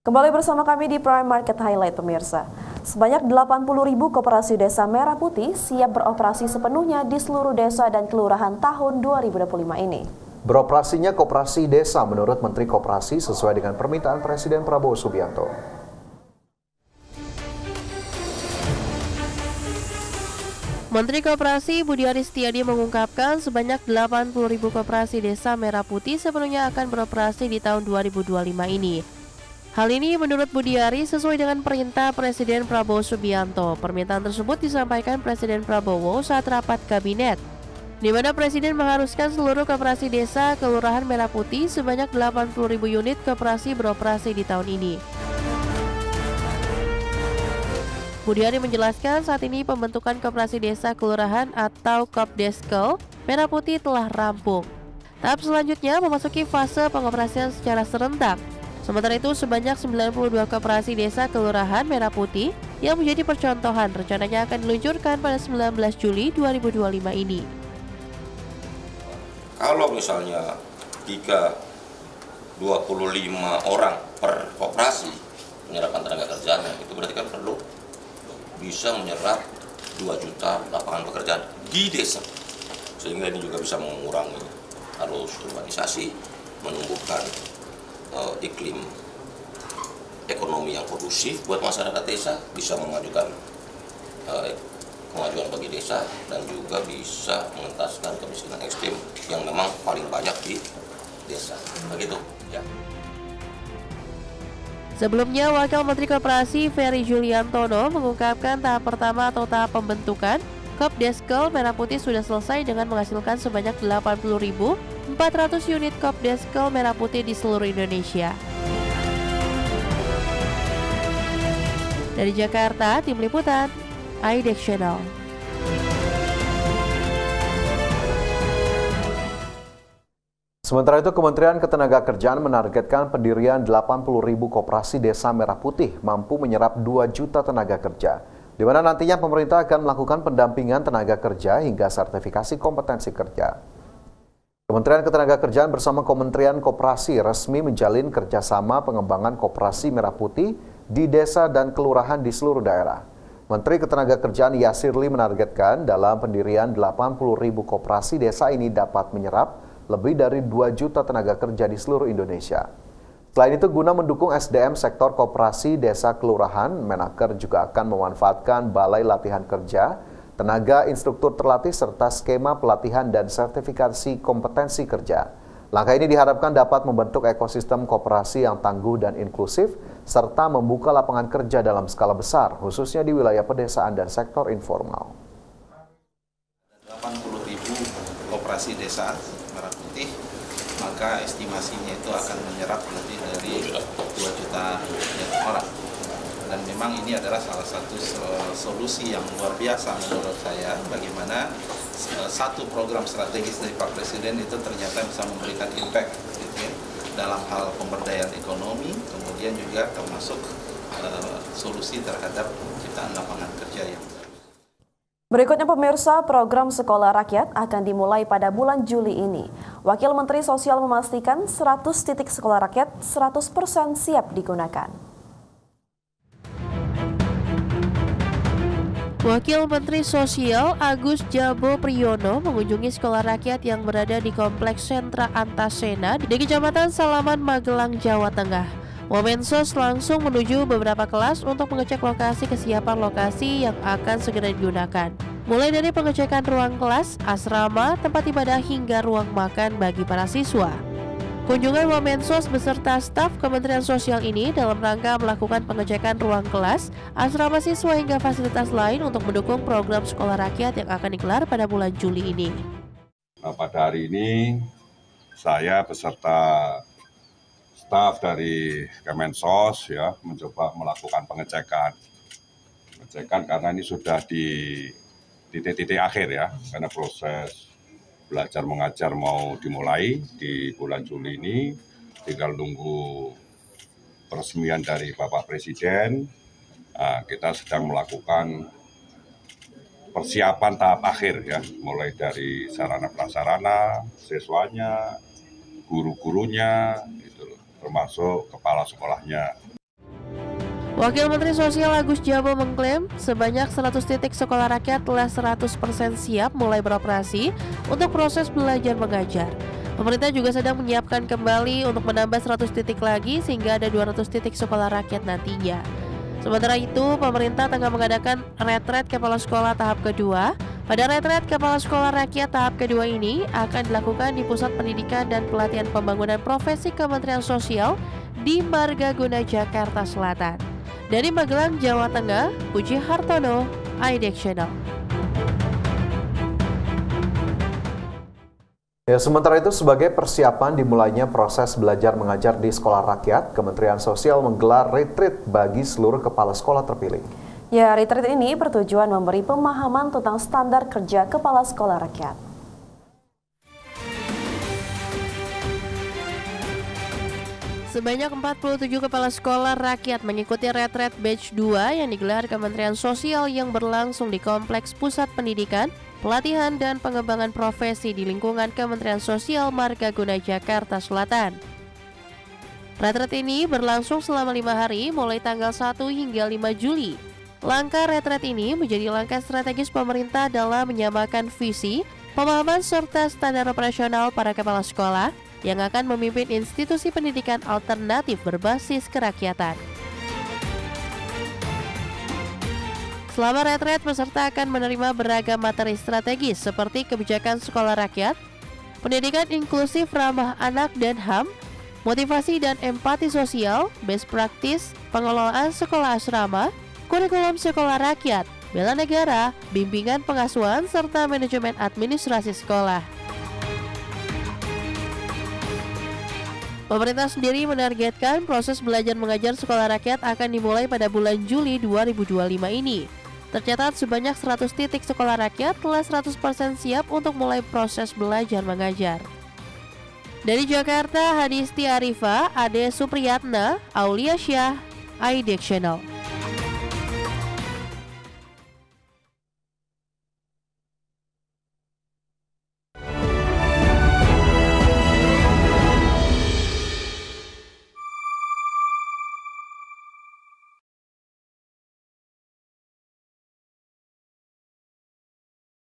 Kembali bersama kami di Prime Market Highlight pemirsa. Sebanyak 80.000 koperasi desa Merah Putih siap beroperasi sepenuhnya di seluruh desa dan kelurahan tahun 2025 ini. Beroperasinya koperasi desa menurut Menteri Koperasi sesuai dengan permintaan Presiden Prabowo Subianto. Menteri Koperasi Budi Aristiadi mengungkapkan sebanyak 80.000 koperasi desa Merah Putih sepenuhnya akan beroperasi di tahun 2025 ini. Hal ini menurut Budi Ari sesuai dengan perintah Presiden Prabowo Subianto. Permintaan tersebut disampaikan Presiden Prabowo saat rapat kabinet, di mana Presiden mengharuskan seluruh koperasi desa Kelurahan Merah Putih sebanyak 80.000 unit koperasi beroperasi di tahun ini. Budi Ari menjelaskan saat ini pembentukan koperasi desa kelurahan atau Kopdeskel Merah Putih telah rampung. Tahap selanjutnya memasuki fase pengoperasian secara serentak. Sementara itu sebanyak 92 koperasi desa kelurahan Merah Putih yang menjadi percontohan rencananya akan diluncurkan pada 19 Juli 2025 ini. Kalau misalnya 25 orang per koperasi menyerapkan tenaga kerjanya, itu berarti kan perlu bisa menyerap 2 juta lapangan pekerjaan di desa. Sehingga ini juga bisa mengurangi arus urbanisasi, menumbuhkan iklim ekonomi yang kondusif buat masyarakat desa, bisa memajukan kemajuan bagi desa, dan juga bisa mengentaskan kemiskinan ekstrim yang memang paling banyak di desa. Begitu ya. Sebelumnya, Wakil Menteri Koperasi Ferry Juliantono mengungkapkan tahap pertama atau tahap pembentukan Kopdeskel Merah Putih sudah selesai dengan menghasilkan sebanyak 80.400 unit Kopdeskel Merah Putih di seluruh Indonesia. Dari Jakarta, Tim Liputan, iDex Channel. Sementara itu, Kementerian Ketenagakerjaan menargetkan pendirian 80.000 koperasi desa Merah Putih mampu menyerap 2 juta tenaga kerja, di mana nantinya pemerintah akan melakukan pendampingan tenaga kerja hingga sertifikasi kompetensi kerja. Kementerian Ketenagakerjaan bersama Kementerian Koperasi resmi menjalin kerjasama pengembangan koperasi Merah Putih di desa dan kelurahan di seluruh daerah. Menteri Ketenagakerjaan Yasirli menargetkan dalam pendirian 80.000 koperasi desa ini dapat menyerap lebih dari 2 juta tenaga kerja di seluruh Indonesia. Selain itu, guna mendukung SDM sektor koperasi desa kelurahan, Menaker juga akan memanfaatkan balai latihan kerja, tenaga instruktur terlatih, serta skema pelatihan dan sertifikasi kompetensi kerja. Langkah ini diharapkan dapat membentuk ekosistem koperasi yang tangguh dan inklusif, serta membuka lapangan kerja dalam skala besar, khususnya di wilayah pedesaan dan sektor informal. 80.000 koperasi desa Merah Putih, maka estimasinya itu akan menyerap lebih dari 2 juta orang. Dan memang ini adalah salah satu solusi yang luar biasa menurut saya, bagaimana satu program strategis dari Pak Presiden itu ternyata bisa memberikan impact gitu ya, dalam hal pemberdayaan ekonomi, kemudian juga termasuk solusi terhadap penciptaan lapangan kerja yang baru. Berikutnya pemirsa, program Sekolah Rakyat akan dimulai pada bulan Juli ini. Wakil Menteri Sosial memastikan 100 titik sekolah rakyat 100% siap digunakan. Wakil Menteri Sosial Agus Jabo Priyono mengunjungi sekolah rakyat yang berada di Kompleks Sentra Antasena di Kecamatan Salaman, Magelang, Jawa Tengah. Wamensos langsung menuju beberapa kelas untuk mengecek lokasi kesiapan lokasi yang akan segera digunakan. Mulai dari pengecekan ruang kelas, asrama, tempat ibadah hingga ruang makan bagi para siswa. Kunjungan Wamensos beserta staf Kementerian Sosial ini dalam rangka melakukan pengecekan ruang kelas, asrama siswa hingga fasilitas lain untuk mendukung program sekolah rakyat yang akan digelar pada bulan Juli ini. Pada hari ini, saya beserta staf dari Kemensos ya mencoba melakukan pengecekan karena ini sudah di titik-titik akhir ya, karena proses belajar mengajar mau dimulai di bulan Juli ini, tinggal nunggu peresmian dari Bapak Presiden. Kita sedang melakukan persiapan tahap akhir ya, mulai dari sarana prasarana, siswanya, guru-gurunya, gitu loh, termasuk kepala sekolahnya. Wakil Menteri Sosial Agus Jabo mengklaim sebanyak 100 titik sekolah rakyat telah 100% siap mulai beroperasi untuk proses belajar mengajar. Pemerintah juga sedang menyiapkan kembali untuk menambah 100 titik lagi sehingga ada 200 titik sekolah rakyat nantinya. Sementara itu, pemerintah tengah mengadakan retret kepala sekolah tahap kedua. Pada retret kepala sekolah rakyat tahap kedua ini akan dilakukan di Pusat Pendidikan dan Pelatihan Pembangunan Profesi Kementerian Sosial di Margaguna, Jakarta Selatan. Dari Magelang, Jawa Tengah, Puji Hartono, IDX Channel. Ya, sementara itu sebagai persiapan dimulainya proses belajar mengajar di sekolah rakyat, Kementerian Sosial menggelar retreat bagi seluruh kepala sekolah terpilih. Ya, retreat ini bertujuan memberi pemahaman tentang standar kerja kepala sekolah rakyat. Sebanyak 47 kepala sekolah rakyat mengikuti retret batch 2 yang digelar Kementerian Sosial yang berlangsung di Kompleks Pusat Pendidikan, Pelatihan dan Pengembangan Profesi di lingkungan Kementerian Sosial Margaguna, Jakarta Selatan. Retret ini berlangsung selama 5 hari mulai tanggal 1 hingga 5 Juli. Langkah retret ini menjadi langkah strategis pemerintah dalam menyamakan visi, pemahaman serta standar operasional para kepala sekolah yang akan memimpin institusi pendidikan alternatif berbasis kerakyatan. Selama retret, peserta akan menerima beragam materi strategis seperti kebijakan sekolah rakyat, pendidikan inklusif ramah anak dan HAM, motivasi dan empati sosial, best practice, pengelolaan sekolah asrama, kurikulum sekolah rakyat, bela negara, bimbingan pengasuhan, serta manajemen administrasi sekolah. Pemerintah sendiri menargetkan proses belajar mengajar sekolah rakyat akan dimulai pada bulan Juli 2025 ini. Tercatat sebanyak 100 titik sekolah rakyat telah 100% siap untuk mulai proses belajar mengajar. Dari Jakarta, Hadisti Arifa, Ade Supriyatna, Aulia Syah, IDX Channel.